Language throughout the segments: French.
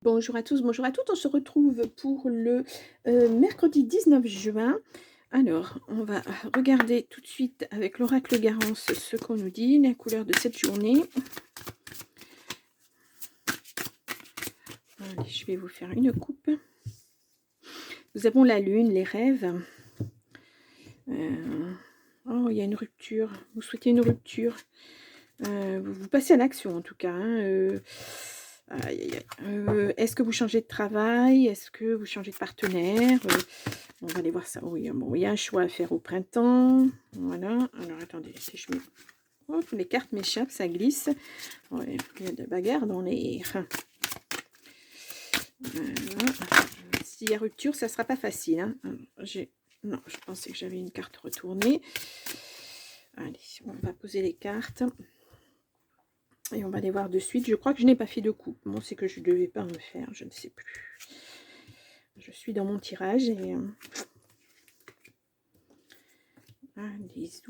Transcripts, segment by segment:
Bonjour à tous, bonjour à toutes. On se retrouve pour le mercredi 19 juin. Alors, on va regarder tout de suite avec l'oracle Garance ce qu'on nous dit, la couleur de cette journée. Allez, je vais vous faire une coupe. Nous avons la lune, les rêves. Oh, il y a une rupture. Vous souhaitez une rupture. Vous passez à l'action en tout cas. Est-ce que vous changez de travail? Est-ce que vous changez de partenaire? On va aller voir ça. Oui, bon, il y a un choix à faire au printemps. Voilà. Alors, attendez, si je mets... Hop, les cartes m'échappent, ça glisse. Ouais, il y a de la bagarre dans l'air. Voilà. S'il y a rupture, ça ne sera pas facile. Hein. Non, je pensais que j'avais une carte retournée. Allez, on va poser les cartes. Et on va les voir de suite. Je crois que je n'ai pas fait de coup. Bon, c'est que je ne devais pas en faire, je ne sais plus. Je suis dans mon tirage et... Allez-y.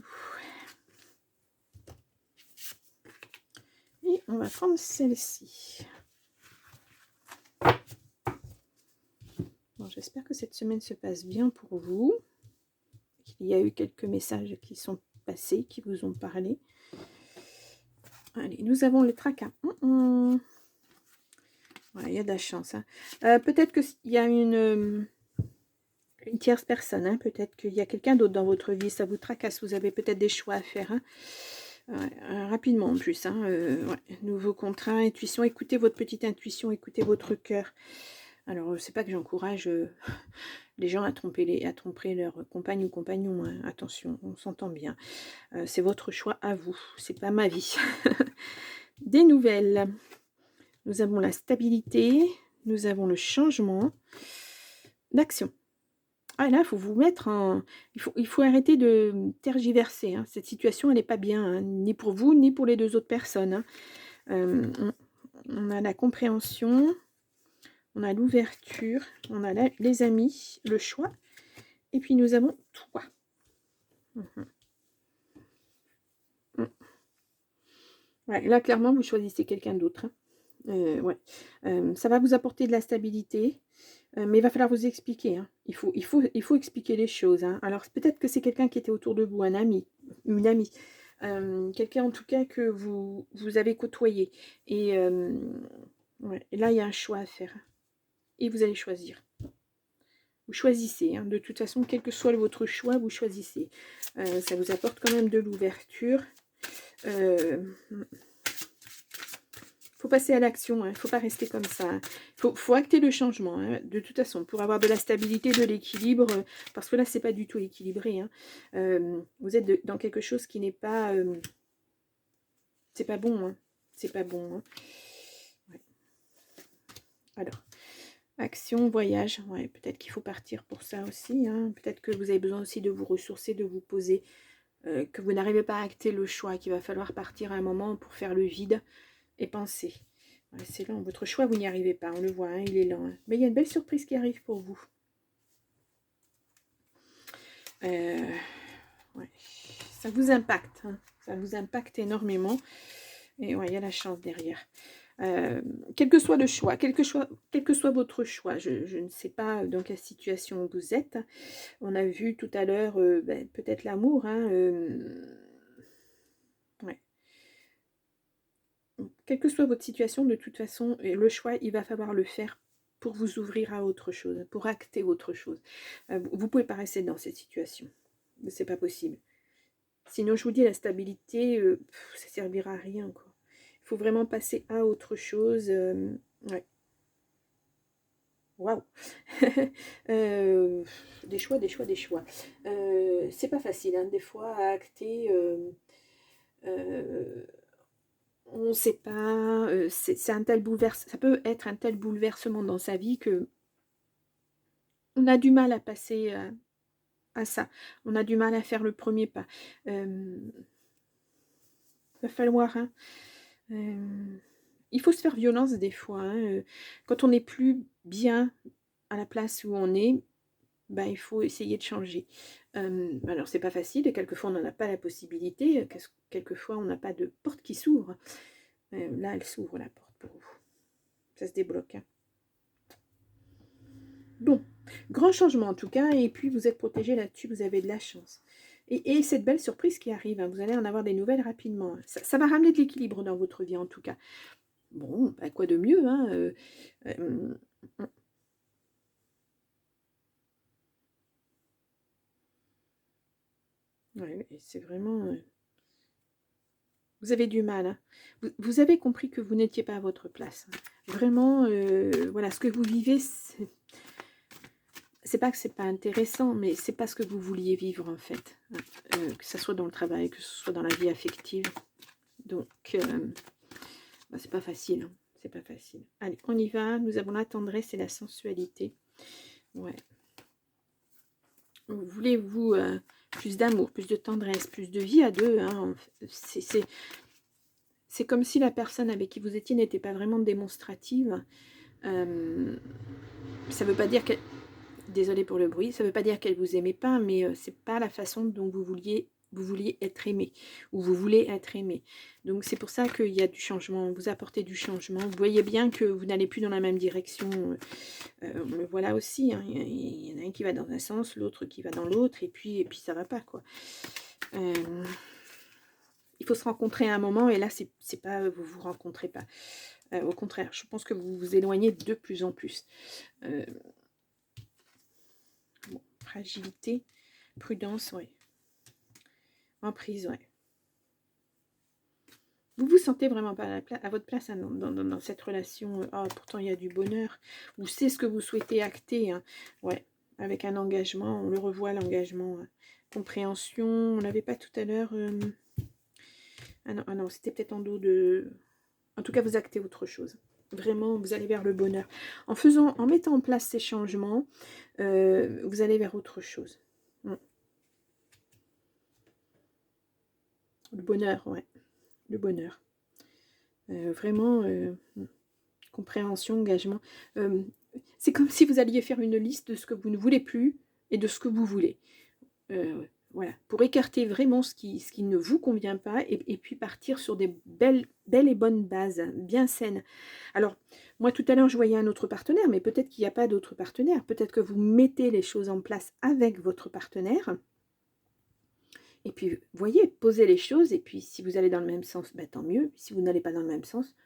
Et on va prendre celle-ci. Bon, j'espère que cette semaine se passe bien pour vous. Il y a eu quelques messages qui sont passés, qui vous ont parlé. Allez, nous avons le tracas. Voilà, il y a de la chance. Hein. Peut-être qu'il y a une tierce personne. Hein. Peut-être qu'il y a quelqu'un d'autre dans votre vie. Ça vous tracasse. Vous avez peut-être des choix à faire. Hein. Rapidement en plus. Hein. Ouais. Nouveau contrat, intuition. Écoutez votre petite intuition. Écoutez votre cœur. Alors, c'est pas que j'encourage les gens à tromper leur compagne ou compagnon. Hein. Attention, on s'entend bien. C'est votre choix à vous. C'est pas ma vie. Des nouvelles. Nous avons la stabilité. Nous avons le changement. L'action. Ah là, il faut vous mettre en... Il faut arrêter de tergiverser. Hein. Cette situation, elle n'est pas bien. Hein. Ni pour vous, ni pour les deux autres personnes. Hein. On a la compréhension. On a l'ouverture. On a les amis. Le choix. Et puis, nous avons toi. Ouais, là, clairement, vous choisissez quelqu'un d'autre. Hein. Ouais. Ça va vous apporter de la stabilité. Mais il va falloir vous expliquer. Hein. Il faut expliquer les choses. Hein. Alors, peut-être que c'est quelqu'un qui était autour de vous, un ami, une amie. Quelqu'un, en tout cas, que vous avez côtoyé. Et ouais, là, il y a un choix à faire. Et vous allez choisir. Vous choisissez. Hein. De toute façon, quel que soit votre choix, vous choisissez. Ça vous apporte quand même de l'ouverture. Faut passer à l'action, il ne faut pas rester comme ça. Il faut acter le changement, hein, de toute façon, pour avoir de la stabilité, de l'équilibre, parce que là, c'est pas du tout équilibré. Hein. Vous êtes dans quelque chose qui n'est pas... c'est pas bon, hein. C'est pas bon. Hein. Ouais. Alors, action, voyage, ouais, peut-être qu'il faut partir pour ça aussi. Hein. Peut-être que vous avez besoin aussi de vous ressourcer, de vous poser, que vous n'arrivez pas à acter le choix, qu'il va falloir partir à un moment pour faire le vide et penser. Ouais, c'est lent, votre choix, vous n'y arrivez pas, on le voit, hein, il est lent. Hein. Mais il y a une belle surprise qui arrive pour vous. Ouais. Ça vous impacte, hein. Ça vous impacte énormément. Et ouais, il y a la chance derrière. Quel que soit le choix, quel que soit votre choix, je ne sais pas dans quelle situation vous êtes. On a vu tout à l'heure peut-être l'amour. Hein, ouais. Quelle que soit votre situation, de toute façon, le choix, il va falloir le faire pour vous ouvrir à autre chose, pour acter autre chose. Vous ne pouvez pas rester dans cette situation. C'est pas possible. Sinon, je vous dis, la stabilité, ça ne servira à rien. Quoi. Il faut vraiment passer à autre chose. Ouais. Waouh. Des choix, des choix, des choix. C'est pas facile, hein, des fois, à acter... on ne sait pas, c'est un tel bouleversement, ça peut être un tel bouleversement dans sa vie que on a du mal à passer à ça. On a du mal à faire le premier pas. Va falloir, hein, il faut se faire violence des fois. Hein, quand on n'est plus bien à la place où on est, ben, il faut essayer de changer. Alors, c'est pas facile, et quelquefois on n'en a pas la possibilité, quelquefois on n'a pas de porte qui s'ouvre. Là, elle s'ouvre la porte pour vous. Ça se débloque. Hein. Bon, grand changement en tout cas, et puis vous êtes protégé là-dessus, vous avez de la chance. Et cette belle surprise qui arrive, hein, vous allez en avoir des nouvelles rapidement. Ça va ramener de l'équilibre dans votre vie en tout cas. Bon, bah, quoi de mieux, hein, euh, ouais, c'est vraiment... vous avez du mal, hein. Vous avez compris que vous n'étiez pas à votre place, hein. Vraiment, voilà, ce que vous vivez, c'est pas que c'est pas intéressant, mais c'est pas ce que vous vouliez vivre en fait, hein. Que ce soit dans le travail, que ce soit dans la vie affective. Donc, bah, c'est pas facile, hein. C'est pas facile. Allez, on y va. Nous avons la tendresse et la sensualité. Ouais. Voulez-vous plus d'amour, plus de tendresse, plus de vie à deux, hein. C'est comme si la personne avec qui vous étiez n'était pas vraiment démonstrative. Ça veut pas dire qu'elle... Désolée pour le bruit. Ça veut pas dire qu'elle vous aimait pas, mais c'est pas la façon dont vous vouliez être aimé, ou vous voulez être aimé. Donc c'est pour ça qu'il y a du changement, vous apportez du changement. Vous voyez bien que vous n'allez plus dans la même direction. On le voit là aussi, hein. Il y en a un qui va dans un sens, l'autre qui va dans l'autre, et puis ça va pas, quoi. Il faut se rencontrer à un moment, et là c'est pas vous vous rencontrez pas. Au contraire, je pense que vous vous éloignez de plus en plus. Bon, fragilité, prudence, ouais. Emprise, ouais. Vous vous sentez vraiment pas à votre place, hein, dans cette relation. Oh, pourtant, il y a du bonheur. Ou c'est ce que vous souhaitez acter, hein. Ouais, avec un engagement. On le revoit, l'engagement. Compréhension. On l'avait pas tout à l'heure. Ah non, c'était peut-être en dos de... En tout cas, vous actez autre chose. Vraiment, vous allez vers le bonheur. En mettant en place ces changements, vous allez vers autre chose. Le bonheur, ouais. Le bonheur. Vraiment, compréhension, engagement. C'est comme si vous alliez faire une liste de ce que vous ne voulez plus et de ce que vous voulez. Voilà, pour écarter vraiment ce qui ne vous convient pas, et puis partir sur des belles et bonnes bases, bien saines. Alors, moi tout à l'heure je voyais un autre partenaire, mais peut-être qu'il n'y a pas d'autre partenaire. Peut-être que vous mettez les choses en place avec votre partenaire. Et puis, voyez, posez les choses, et puis si vous allez dans le même sens, ben, tant mieux. Si vous n'allez pas dans le même sens,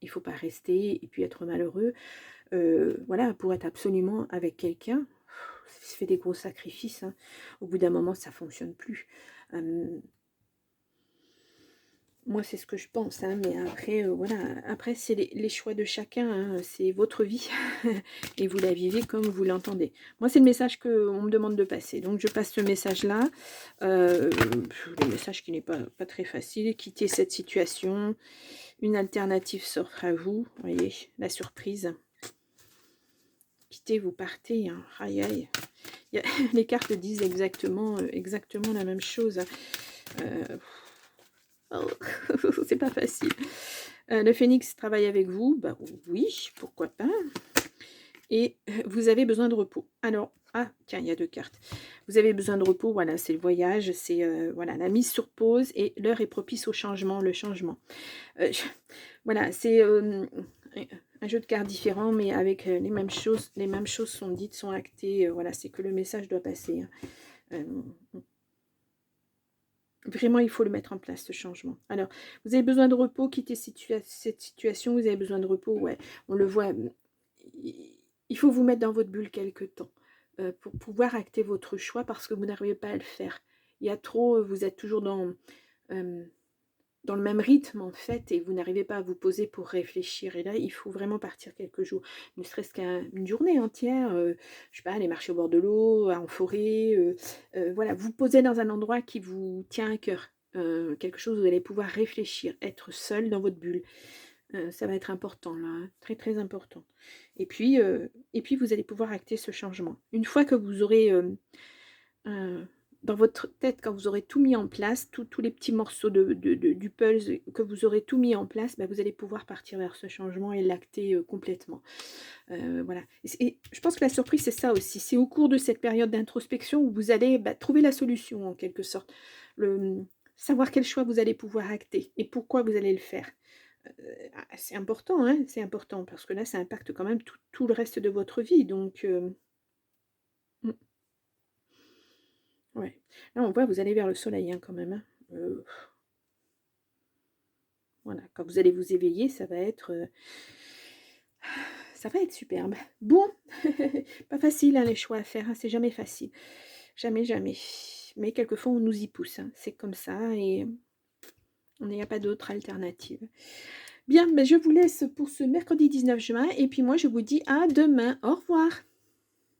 il ne faut pas rester et puis être malheureux. Voilà, pour être absolument avec quelqu'un, ça fait des gros sacrifices, hein. Au bout d'un moment, ça ne fonctionne plus. Moi, c'est ce que je pense, hein, mais après, voilà. Après, c'est les choix de chacun, hein. C'est votre vie et vous la vivez comme vous l'entendez. Moi, c'est le message qu'on me demande de passer. Donc, je passe ce message-là. Le message qui n'est pas très facile. Quitter cette situation. Une alternative s'offre à vous. Vous voyez, la surprise. Quittez, vous partez, hein. Aïe, aïe. Les cartes disent exactement la même chose. Oh, c'est pas facile. Le phénix travaille avec vous. Bah, oui, pourquoi pas. Et vous avez besoin de repos. Alors, ah, tiens, il y a 2 cartes. Vous avez besoin de repos, voilà, c'est le voyage, c'est voilà, la mise sur pause, et l'heure est propice au changement, le changement. Voilà, c'est un jeu de cartes différent, mais avec les mêmes choses sont dites, sont actées. Voilà, c'est que le message doit passer, hein. Vraiment, il faut le mettre en place, ce changement. Alors, vous avez besoin de repos, quitter cette situation, vous avez besoin de repos, ouais, on le voit. Il faut vous mettre dans votre bulle quelque temps pour pouvoir acter votre choix, parce que vous n'arrivez pas à le faire. Il y a trop, vous êtes toujours dans le même rythme en fait, et vous n'arrivez pas à vous poser pour réfléchir. Et là, il faut vraiment partir quelques jours, ne serait-ce qu'une journée entière, je sais pas, aller marcher au bord de l'eau, en forêt, voilà, vous poser dans un endroit qui vous tient à cœur, quelque chose où vous allez pouvoir réfléchir, être seul dans votre bulle. Ça va être important là, hein, très très important. Et puis vous allez pouvoir acter ce changement. Une fois que vous aurez dans votre tête, quand vous aurez tout mis en place, tous les petits morceaux du puzzle, que vous aurez tout mis en place, bah, vous allez pouvoir partir vers ce changement et l'acter complètement. Voilà. Et je pense que la surprise, c'est ça aussi. C'est au cours de cette période d'introspection où vous allez trouver la solution, en quelque sorte. Savoir quel choix vous allez pouvoir acter et pourquoi vous allez le faire. c'est important, hein, c'est important parce que là, ça impacte quand même tout le reste de votre vie donc mmh, ouais. Là, on voit, vous allez vers le soleil, hein, quand même, hein. Voilà, quand vous allez vous éveiller, ça va être superbe. Bon, pas facile, hein, les choix à faire, hein, c'est jamais facile. Jamais, jamais. Mais quelquefois, on nous y pousse, hein, c'est comme ça et on n'y a pas d'autre alternative. Bien, ben, je vous laisse pour ce mercredi 19 juin et puis moi, je vous dis à demain. Au revoir.